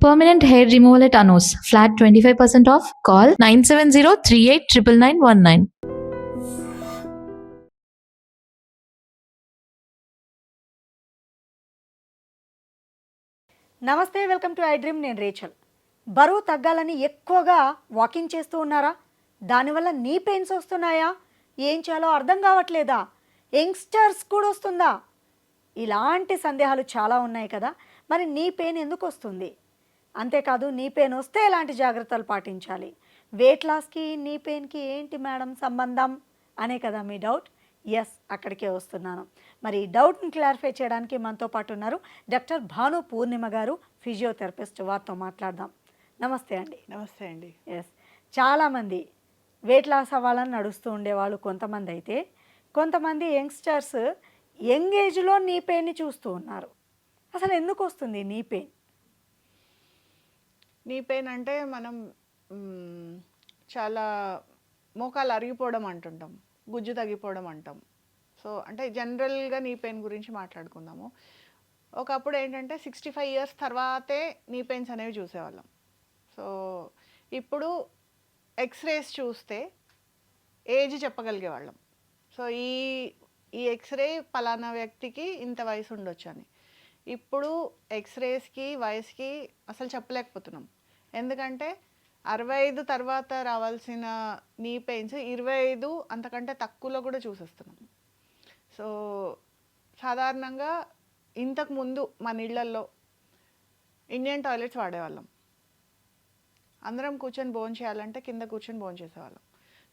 Permanent hair removal at Anos. Flat 25% off. Call 970-389919. నమస్తే, welcome to I dream. నేను Rachel. బరువు తగ్గాలని ఎక్కువగా walking చేస్తూ ఉన్నారా? దానివల్ల నీ పెయిన్స్ వస్తున్నాయా? ఏం చేయాలో అర్థం కావట్లేదా? యంగ్స్టర్స్ కూడా వస్తుందా? ఇలాంటి సందేహాలు చాలా ఉన్నాయి కదా. మరి నీ పెయిన్ ఎందుకు వస్తుంది? అంతేకాదు, నీ పెయిన్ వస్తే ఎలాంటి జాగ్రత్తలు పాటించాలి? వెయిట్ లాస్కి నీ పెయిన్కి ఏంటి మేడం సంబంధం అనే కదా మీ డౌట్. ఎస్, అక్కడికే వస్తున్నాను. మరి ఈ డౌట్ని క్లారిఫై చేయడానికి మనతో పాటు ఉన్నారు డాక్టర్ భాను పూర్ణిమ గారు, ఫిజియోథెరపిస్ట్. వారితో మాట్లాడదాం. నమస్తే అండి. నమస్తే అండి. ఎస్, చాలామంది వెయిట్ లాస్ అవ్వాలని నడుస్తూ ఉండేవాళ్ళు కొంతమంది అయితే, కొంతమంది యంగ్స్టర్స్ యంగ్ ఏజ్లో నీ పెయిన్ని చూస్తూ ఉన్నారు. అసలు ఎందుకు వస్తుంది నీ పెయిన్? నీ పెయిన్ అంటే మనం చాలా మోకాలు అరిగిపోవడం అంటుంటాం, గుజ్జు తగ్గిపోవడం అంటాం. సో అంటే జనరల్గా నీ పెయిన్ గురించి మాట్లాడుకుందాము. ఒకప్పుడు ఏంటంటే 65 years తర్వాతే నీ పెయిన్స్ అనేవి చూసేవాళ్ళం. సో ఇప్పుడు ఎక్స్రేస్ చూస్తే ఏజ్ చెప్పగలిగేవాళ్ళం. సో ఈ ఎక్స్రే పలానా వ్యక్తికి ఇంత వయసు ఉండొచ్చు అని. ఇప్పుడు ఎక్స్రేస్కి వయసుకి అసలు చెప్పలేకపోతున్నాం. ఎందుకంటే 65 తర్వాత రావాల్సిన నీ పెయిన్స్ 25 అంతకంటే తక్కువలో కూడా చూసేస్తున్నాం. సో సాధారణంగా ఇంతకుముందు మన ఇళ్లల్లో ఇండియన్ టాయిలెట్స్ వాడేవాళ్ళం. అందరం కూర్చొని భోజనం చేయాలంటే కింద కూర్చొని భోజనం చేసేవాళ్ళం.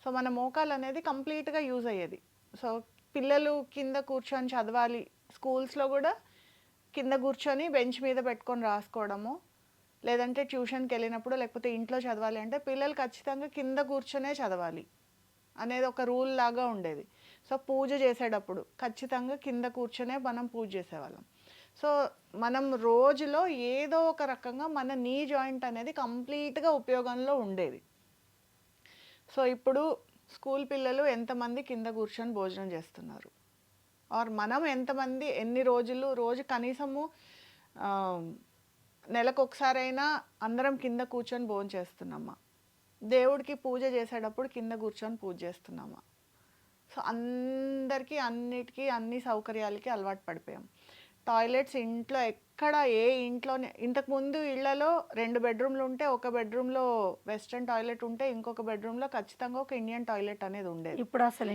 సో మన మోకాలు అనేది కంప్లీట్గా యూజ్ అయ్యేది. సో పిల్లలు కింద కూర్చొని చదవాలి, స్కూల్స్లో కూడా కింద కూర్చొని బెంచ్ మీద పెట్టుకొని రాసుకోవడము, లేదంటే ట్యూషన్కి వెళ్ళినప్పుడు లేకపోతే ఇంట్లో చదవాలి అంటే పిల్లలు ఖచ్చితంగా కింద కూర్చొనే చదవాలి అనేది ఒక రూల్ లాగా ఉండేది. సో పూజ చేసేటప్పుడు ఖచ్చితంగా కింద కూర్చొనే మనం పూజ చేసేవాళ్ళం. సో మనం రోజులో ఏదో ఒక రకంగా మన నీ జాయింట్ అనేది కంప్లీట్గా ఉపయోగంలో ఉండేది. సో ఇప్పుడు స్కూల్ పిల్లలు ఎంతమంది కింద కూర్చొని భోజనం చేస్తున్నారు, ఆర్ మనం ఎంతమంది ఎన్ని రోజు కనీసము నెలకు ఒకసారైనా అందరం కింద కూర్చొని భోజనం చేస్తున్నామా? దేవుడికి పూజ చేసేటప్పుడు కింద కూర్చొని పూజ చేస్తున్నామా? సో అందరికీ అన్నిటికీ అన్ని సౌకర్యాలకి అలవాటు పడిపోయాం. టాయిలెట్స్ ఇంట్లో ఎక్కడ ఏ ఇంట్లోనే, ఇంతకుముందు ఇళ్లలో 2 bedroomలు ఉంటే ఒక బెడ్రూమ్లో వెస్ట్రన్ టాయిలెట్ ఉంటే ఇంకొక బెడ్రూమ్లో ఖచ్చితంగా ఒక ఇండియన్ టాయిలెట్ అనేది ఉండేది. ఇప్పుడు అసలు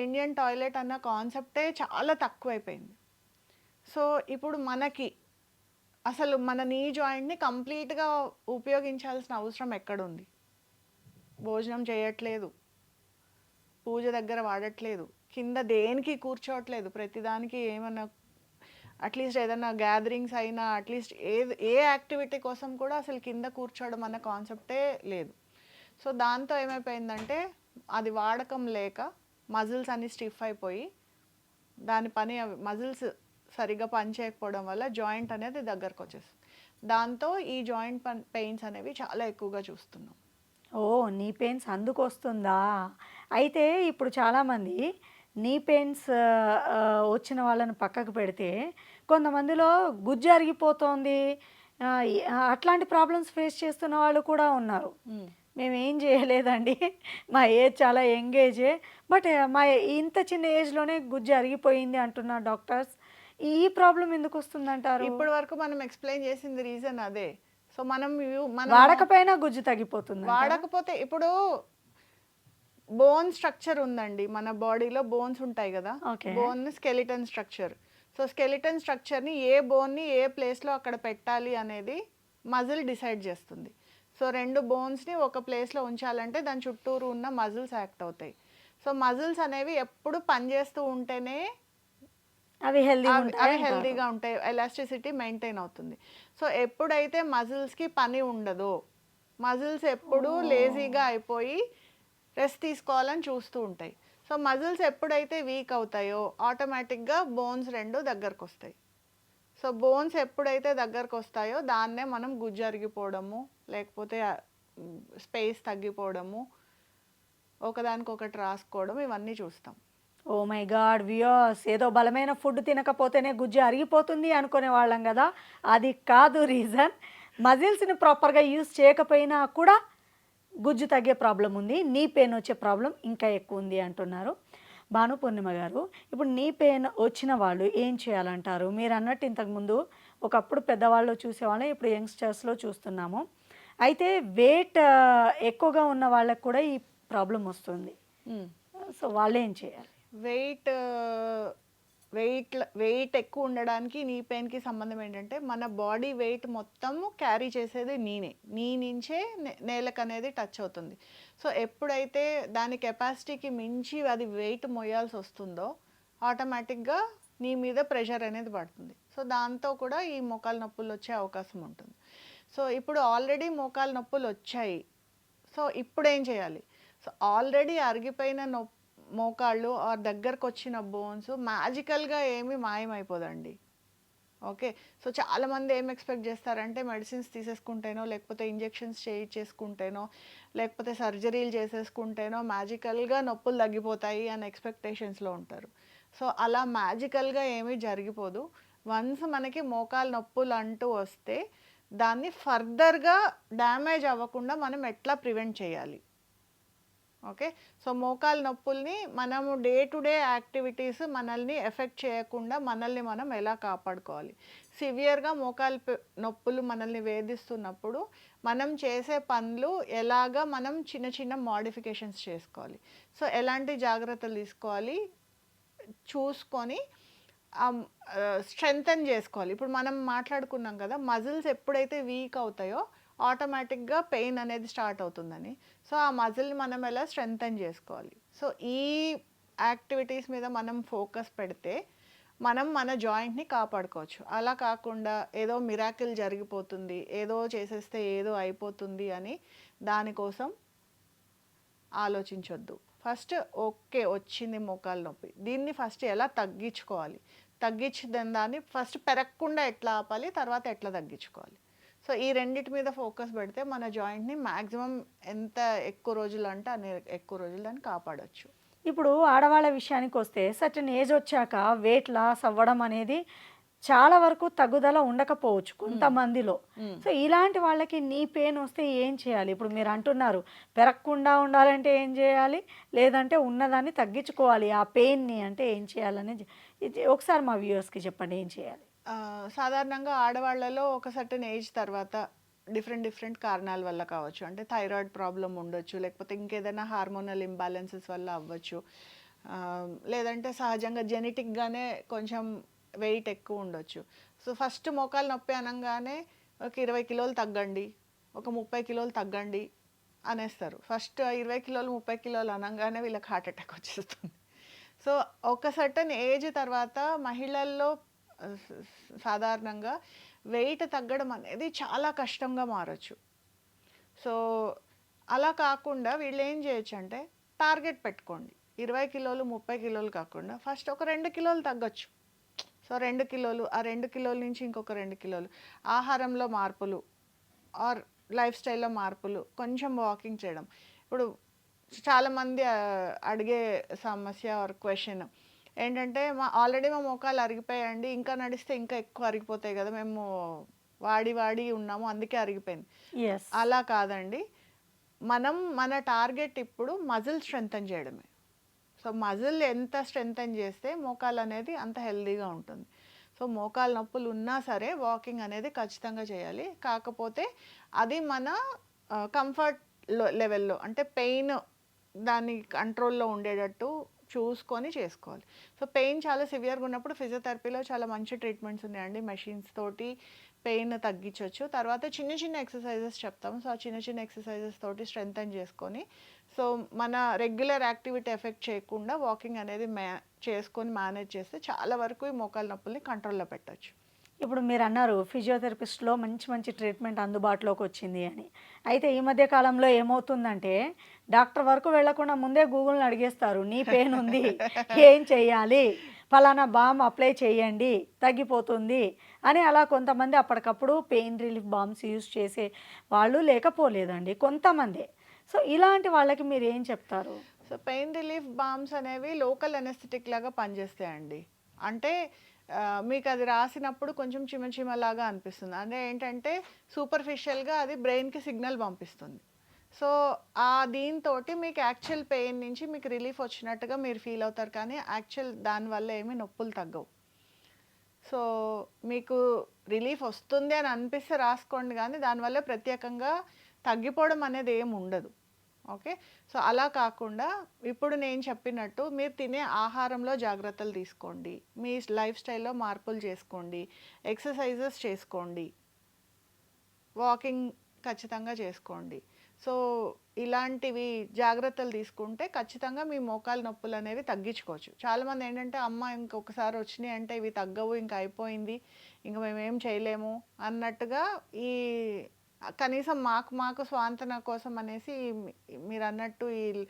ఇండియన్ టాయిలెట్ అన్న కాన్సెప్టే చాలా తక్కువైపోయింది. సో ఇప్పుడు మనకి అసలు మన నీ జాయింట్ని కంప్లీట్గా ఉపయోగించాల్సిన అవసరం ఎక్కడుంది? భోజనం చేయట్లేదు, పూజ దగ్గర వాడట్లేదు, కింద దేనికి కూర్చోవట్లేదు, ప్రతిదానికి ఏమన్నా అట్లీస్ట్ ఏదైనా గ్యాదరింగ్స్ అయినా అట్లీస్ట్ ఏ యాక్టివిటీ కోసం కూడా అసలు కింద కూర్చోవడం అన్న కాన్సెప్టే లేదు. సో దాంతో ఏమైపోయిందంటే అది వాడకం లేక మజిల్స్ అన్ని స్టిఫ్ అయిపోయి దాని పని మజిల్స్ సరిగ్గా పనిచేయకపోవడం వల్ల జాయింట్ అనేది దగ్గరకు వచ్చేస్తుంది. దాంతో ఈ జాయింట్ పెయిన్స్ అనేవి చాలా ఎక్కువగా చూస్తున్నాం. ఓ, నీ పెయిన్స్ అందుకు వస్తుందా? అయితే ఇప్పుడు చాలామంది నీ పెయిన్స్ వచ్చిన వాళ్ళని పక్కకు పెడితే కొంతమందిలో గుజ్జు అరిగిపోతుంది, అట్లాంటి ప్రాబ్లమ్స్ ఫేస్ చేస్తున్న వాళ్ళు కూడా ఉన్నారు. మేము ఏం చేయలేదండి, మా ఏజ్ చాలా యంగ్ ఏజే, బట్ మా ఇంత చిన్న ఏజ్లోనే గుజ్జు అరిగిపోయింది అంటున్నారు డాక్టర్స్. ఈ ప్రాబ్లం ఎందుకు వస్తుందంటారు? ఇప్పటి వరకు మనం ఎక్స్ప్లెయిన్ చేసింది రీజన్ అదే. సో మనం వాడకపోయినా గుజ్జు తగ్గిపోతుంది. వాడకపోతే ఇప్పుడు బోన్ స్ట్రక్చర్ ఉందండి, మన బాడీలో బోన్స్ ఉంటాయి కదా, bone skeleton structure. So skeleton స్ట్రక్చర్ని ఏ బోన్ని ఏ ప్లేస్లో అక్కడ పెట్టాలి అనేది మజిల్ డిసైడ్ చేస్తుంది. సో 2 బోన్స్ని ఒక ప్లేస్లో ఉంచాలంటే దాని చుట్టూరు ఉన్న మజిల్స్ యాక్ట్ అవుతాయి. సో మజిల్స్ అనేవి ఎప్పుడు పనిచేస్తూ ఉంటేనే అవి హెల్తీగా ఉంటాయి, ఎలాస్టిసిటీ మెయింటైన్ అవుతుంది. సో ఎప్పుడైతే మజిల్స్కి పని ఉండదో, మజిల్స్ ఎప్పుడు లేజీగా అయిపోయి రెస్ట్ తీసుకోవాలని చూస్తూ ఉంటాయి. సో మజిల్స్ ఎప్పుడైతే వీక్ అవుతాయో ఆటోమేటిక్గా బోన్స్ 2 దగ్గరకు వస్తాయి. సో బోన్స్ ఎప్పుడైతే దగ్గరకు వస్తాయో దాన్నే మనం గుజ్జు అరిగిపోవడము, లేకపోతే స్పేస్ తగ్గిపోవడము, ఒకదానికొకటి రాసుకోవడం, ఇవన్నీ చూస్తాం. ఓ మై గాడ్ వ్యూయర్స్, ఏదో బలమైన ఫుడ్ తినకపోతేనే గుజ్జు అరిగిపోతుంది అనుకునే వాళ్ళం కదా. అది కాదు రీజన్. మజిల్స్ని ప్రాపర్గా యూజ్ చేయకపోయినా కూడా గుజ్జు తగ్గే ప్రాబ్లం ఉంది, నీ పెయిన్ వచ్చే ప్రాబ్లం ఇంకా ఎక్కువ ఉంది అంటున్నారు. భాను పూర్ణిమ గారు, ఇప్పుడు నీ పెయిన్ వచ్చిన వాళ్ళు ఏం చేయాలంటారు? మీరు అన్నట్టు ఇంతకుముందు ఒకప్పుడు పెద్దవాళ్ళు చూసేవాళ్ళం, ఇప్పుడు యంగ్స్టర్స్లో చూస్తున్నాము. అయితే వెయిట్ ఎక్కువగా ఉన్న వాళ్ళకి కూడా ఈ ప్రాబ్లం వస్తుంది. సో వాళ్ళు ఏం చేయాలి? వెయిట్ వెయిట్ ఎక్కువ ఉండడానికి నీ పెయిన్కి సంబంధం ఏంటంటే, మన బాడీ వెయిట్ మొత్తం క్యారీ చేసేది నీ నుంచే నేలకు అనేది టచ్ అవుతుంది. సో ఎప్పుడైతే దాని కెపాసిటీకి మించి అది వెయిట్ మొయ్యాల్సి వస్తుందో ఆటోమేటిక్గా నీ మీద ప్రెషర్ అనేది పడుతుంది. సో దాంతో కూడా ఈ మోకాలు నొప్పులు వచ్చే అవకాశం ఉంటుంది. సో ఇప్పుడు ఆల్రెడీ మోకాలు నొప్పులు వచ్చాయి, సో ఇప్పుడు ఏం చేయాలి? సో ఆల్రెడీ అరిగిపోయిన మోకాళ్ళు ఆర్ దగ్గరకు వచ్చిన బోన్స్ మ్యాజికల్గా ఏమీ మాయమైపోదండి. ఓకే, సో చాలామంది ఏం ఎక్స్పెక్ట్ చేస్తారంటే మెడిసిన్స్ తీసేసుకుంటేనో, లేకపోతే ఇంజెక్షన్స్ చేసుకుంటేనో, లేకపోతే సర్జరీలు చేసేసుకుంటేనో మ్యాజికల్గా నొప్పులు తగ్గిపోతాయి అనే ఎక్స్పెక్టేషన్స్లో ఉంటారు. సో అలా మ్యాజికల్గా ఏమీ జరిగిపోదు. వన్స్ మనకి మోకాలు నొప్పులు అంటూ వస్తే దాన్ని ఫర్దర్గా డ్యామేజ్ అవ్వకుండా మనం ఎట్లా ప్రివెంట్ చేయాలి? ఓకే, సో మోకాలు నొప్పుల్ని మనము డే టు డే యాక్టివిటీస్ మనల్ని ఎఫెక్ట్ చేయకుండా మనల్ని మనం ఎలా కాపాడుకోవాలి? సివియర్గా మోకాలు నొప్పులు మనల్ని వేధిస్తున్నప్పుడు మనం చేసే పనులు ఎలాగా మనం చిన్న చిన్న మోడిఫికేషన్స్ చేసుకోవాలి? సో ఎలాంటి జాగ్రత్తలు తీసుకోవాలి చూసుకొని స్ట్రెంగ్తన్ చేసుకోవాలి. ఇప్పుడు మనం మాట్లాడుకున్నాం కదా, మజిల్స్ ఎప్పుడైతే వీక్ అవుతాయో ఆటోమేటిక్గా పెయిన్ అనేది స్టార్ట్ అవుతుందని. సో ఆ మజిల్ని మనం ఎలా స్ట్రెంగ్తన్ చేసుకోవాలి? సో ఈ యాక్టివిటీస్ మీద మనం ఫోకస్ పెడితే మనం మన జాయింట్ని కాపాడుకోవచ్చు. అలా కాకుండా ఏదో మిరాకిల్ జరిగిపోతుంది, ఏదో చేసేస్తే ఏదో అయిపోతుంది అని దానికోసం ఆలోచించొద్దు. ఫస్ట్ ఓకే వచ్చింది మోకాలు నొప్పి, దీన్ని ఫస్ట్ ఎలా తగ్గించుకోవాలి, తగ్గించిన దాన్ని ఫస్ట్ పెరగకుండా ఎట్లా ఆపాలి, తర్వాత ఎట్లా తగ్గించుకోవాలి? సో ఈ రెండింటి మీద ఫోకస్ పెడితే మన జాయింట్ని మ్యాక్సిమం ఎంత ఎక్కువ రోజులు అంటే అన్ని ఎక్కువ రోజులు దాన్ని కాపాడవచ్చు. ఇప్పుడు ఆడవాళ్ళ విషయానికి వస్తే సర్టెన్ ఏజ్ వచ్చాక వెయిట్ లాస్ అవ్వడం అనేది చాలా వరకు తగ్గుదల ఉండకపోవచ్చు కొంతమందిలో. సో ఇలాంటి వాళ్ళకి నీ పెయిన్ వస్తే ఏం చేయాలి? ఇప్పుడు మీరు అంటున్నారు పెరగకుండా ఉండాలంటే ఏం చేయాలి, లేదంటే ఉన్నదాన్ని తగ్గించుకోవాలి ఆ పెయిన్ని అంటే ఏం చేయాలని ఇది ఒకసారి మా వ్యూవర్స్కి చెప్పండి, ఏం చేయాలి? సాధారణంగా ఆడవాళ్ళలో ఒక సర్టెన్ ఏజ్ తర్వాత డిఫరెంట్ కారణాల వల్ల కావచ్చు, అంటే థైరాయిడ్ ప్రాబ్లం ఉండొచ్చు, లేకపోతే ఇంకేదైనా హార్మోనల్ ఇంబ్యాలెన్సెస్ వల్ల అవ్వచ్చు, లేదంటే సహజంగా జెనెటిక్గానే కొంచెం వెయిట్ ఎక్కువ ఉండొచ్చు. సో ఫస్ట్ మోకాలు నొప్పి అనగానే ఒక 20 కిలోలు తగ్గండి, ఒక 30 కిలోలు తగ్గండి అనేస్తారు. ఫస్ట్ 20 కిలోలు 30 కిలోలు అనగానే వీళ్ళకి హార్ట్ అటాక్ వచ్చేస్తుంది. సో ఒక సర్టెన్ ఏజ్ తర్వాత మహిళల్లో సాధారణంగా వెయిట్ తగ్గడం అనేది చాలా కష్టంగా మారచ్చు. సో అలా కాకుండా వీళ్ళు ఏం చేయొచ్చు అంటే టార్గెట్ పెట్టుకోండి. 20 కిలోలు 30 కిలోలు కాకుండా ఫస్ట్ ఒక 2 కిలోలు తగ్గొచ్చు. సో 2 కిలోలు, ఆ 2 కిలోల నుంచి ఇంకొక 2 కిలోలు, ఆహారంలో మార్పులు ఆర్ లైఫ్ స్టైల్లో మార్పులు, కొంచెం వాకింగ్ చేయడం. ఇప్పుడు చాలామంది అడిగే సమస్య ఆర్ క్వశ్చన్ ఏంటంటే, ఆల్రెడీ మా మోకాలు అరిగిపోయాయండి, ఇంకా నడిస్తే ఇంకా ఎక్కువ అరిగిపోతాయి కదా, మేము వాడి ఉన్నాము అందుకే అరిగిపోయింది. అలా కాదండి, మన టార్గెట్ ఇప్పుడు మజిల్ స్ట్రెంగ్తన్ చేయడమే. సో మజిల్ ఎంత స్ట్రెంగ్తన్ చేస్తే మోకాలు అనేది అంత హెల్దీగా ఉంటుంది. సో మోకాలు నొప్పులు ఉన్నా సరే వాకింగ్ అనేది ఖచ్చితంగా చేయాలి. కాకపోతే అది మన కంఫర్ట్ లెవెల్లో, అంటే పెయిన్ దాన్ని కంట్రోల్లో ఉండేటట్టు చూసుకొని చేసుకోవాలి. సో పెయిన్ చాలా సివియర్గా ఉన్నప్పుడు ఫిజియోథెరపీలో చాలా మంచి ట్రీట్మెంట్స్ ఉన్నాయండి, మెషిన్స్ తోటి పెయిన్ తగ్గించవచ్చు. తర్వాత చిన్న ఎక్సర్సైజెస్ చెప్తాము. సో ఆ చిన్న ఎక్సర్సైజెస్ తోటి స్ట్రెంగ్తన్ చేసుకొని, సో మన రెగ్యులర్ యాక్టివిటీ ఎఫెక్ట్ చేయకుండా వాకింగ్ అనేది చేసుకొని మేనేజ్ చేస్తే చాలా వరకు ఈ మోకాలు నొప్పుల్ని కంట్రోల్లో పెట్టచ్చు. ఇప్పుడు మీరు అన్నారు ఫిజియోథెరపిస్ట్లో మంచి ట్రీట్మెంట్ అందుబాటులోకి వచ్చింది అని. అయితే ఈ మధ్య కాలంలో ఏమవుతుందంటే డాక్టర్ వరకు వెళ్లకుండా ముందే గూగుల్ని అడిగేస్తారు, నీ పెయిన్ ఉంది ఏం చెయ్యాలి, ఫలానా బామ్ అప్లై చేయండి తగ్గిపోతుంది అని. అలా కొంతమంది అప్పటికప్పుడు పెయిన్ రిలీఫ్ బామ్స్ యూజ్ చేసే వాళ్ళు లేకపోలేదండి, కొంతమంది. సో ఇలాంటి వాళ్ళకి మీరు ఏం చెప్తారు? సో పెయిన్ రిలీఫ్ బామ్స్ అనేవి లోకల్ అనెస్థెటిక్ లాగా పనిచేస్తాయండి. అంటే మీకు అది రాసినప్పుడు కొంచెం చిమచిమలాగా అనిపిస్తుంది. అంటే ఏంటంటే సూపర్ఫిషియల్‌గా అది బ్రెయిన్‌కి సిగ్నల్ పంపిస్తుంది. సో, దీనితోటి మీకు యాక్చువల్ పెయిన్ నుంచి మీకు రిలీఫ్ వచ్చినట్టుగా మీరు ఫీల్ అవుతారు. కానీ యాక్చువల్ దానివల్ల ఏమి నొప్పులు తగ్గవు. సో, మీకు రిలీఫ్ వస్తుంది అని అనిపిస్తే రాసుకోండి గానీ, దానివల్ల ప్రత్యేకంగా తగ్గిపోవడం అనేది ఏమి ఉండదు. ఓకే. సో, అలా కాకుండా ఇప్పుడు నేను చెప్పినట్టు మీరు తినే ఆహారంలో జాగ్రత్తలు తీసుకోండి. మీ లైఫ్ స్టైల్‌లో మార్పులు చేసుకోండి. ఎక్సర్‌సైజెస్ చేసుకోండి. వాకింగ్ ఖచ్చితంగా చేసుకోండి. సో, ఇలాంటివి జాగ్రత్తలు తీసుకుంటే ఖచ్చితంగా మీ మోకాలు నొప్పులనేవి తగ్గించుకోవచ్చు. చాలామంది ఏంటంటే, అమ్మ ఇంకొకసారి వచ్చినాయి అంటే ఇవి తగ్గవు, ఇంక అయిపోయింది, ఇంక మేమేం చేయలేము అన్నట్టుగా ఈ కనీసం మాకు స్వాంతన కోసం అనేసి మీరన్నట్టు ఈ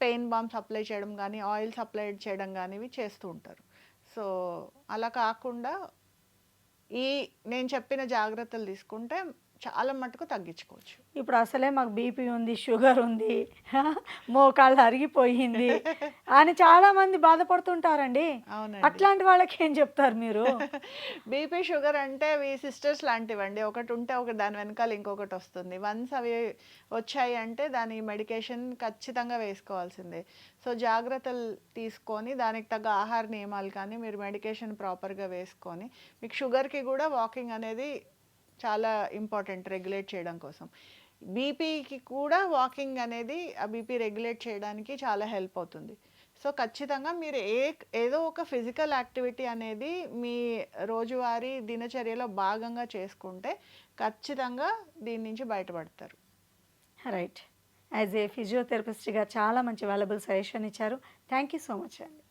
పెయిన్ బామ్స్ అప్లై చేయడం గానీ, ఆయిల్స్ అప్లై చేయడం గానీ ఇవి చేస్తూ ఉంటారు. సో, అలా కాకుండా ఈ నేను చెప్పిన జాగ్రత్తలు తీసుకుంటే చాలా మటుకు తగ్గించుకోవచ్చు. ఇప్పుడు అసలే మాకు బీపీ ఉంది, షుగర్ ఉంది, మోకాళ్ళు అరిగిపోయింది అని చాలామంది బాధపడుతుంటారండి. అవునండి. అట్లాంటి వాళ్ళకి ఏం చెప్తారు మీరు? బీపీ, షుగర్ అంటే అవి సిస్టర్స్ లాంటివండి. ఒకటి ఉంటే ఒకటి దాని వెనకాల ఇంకొకటి వస్తుంది. వన్స్ అవి వచ్చాయి అంటే దాని మెడికేషన్ ఖచ్చితంగా వేసుకోవాల్సిందే. సో, జాగ్రత్తలు తీసుకొని దానికి తగ్గ ఆహార నియమాలు కానీ, మీరు మెడికేషన్ ప్రాపర్‌గా వేసుకొని, మీకు షుగర్‌కి కూడా వాకింగ్ అనేది చాలా ఇంపార్టెంట్ రెగ్యులేట్ చేయడం కోసం. బీపీకి కూడా వాకింగ్ అనేది ఆ బీపీ రెగ్యులేట్ చేయడానికి చాలా హెల్ప్ అవుతుంది. సో, ఖచ్చితంగా మీరు ఏదో ఒక ఫిజికల్ యాక్టివిటీ అనేది మీ రోజువారీ దినచర్యలో భాగంగా చేసుకుంటే ఖచ్చితంగా దీని నుంచి బయటపడతారు. రైట్. యాజ్ ఏ ఫిజియోథెరపిస్ట్‌గా చాలా మంచి వాల్యుబుల్ సజెషన్ ఇచ్చారు. థ్యాంక్ యూ సో మచ్ అండి.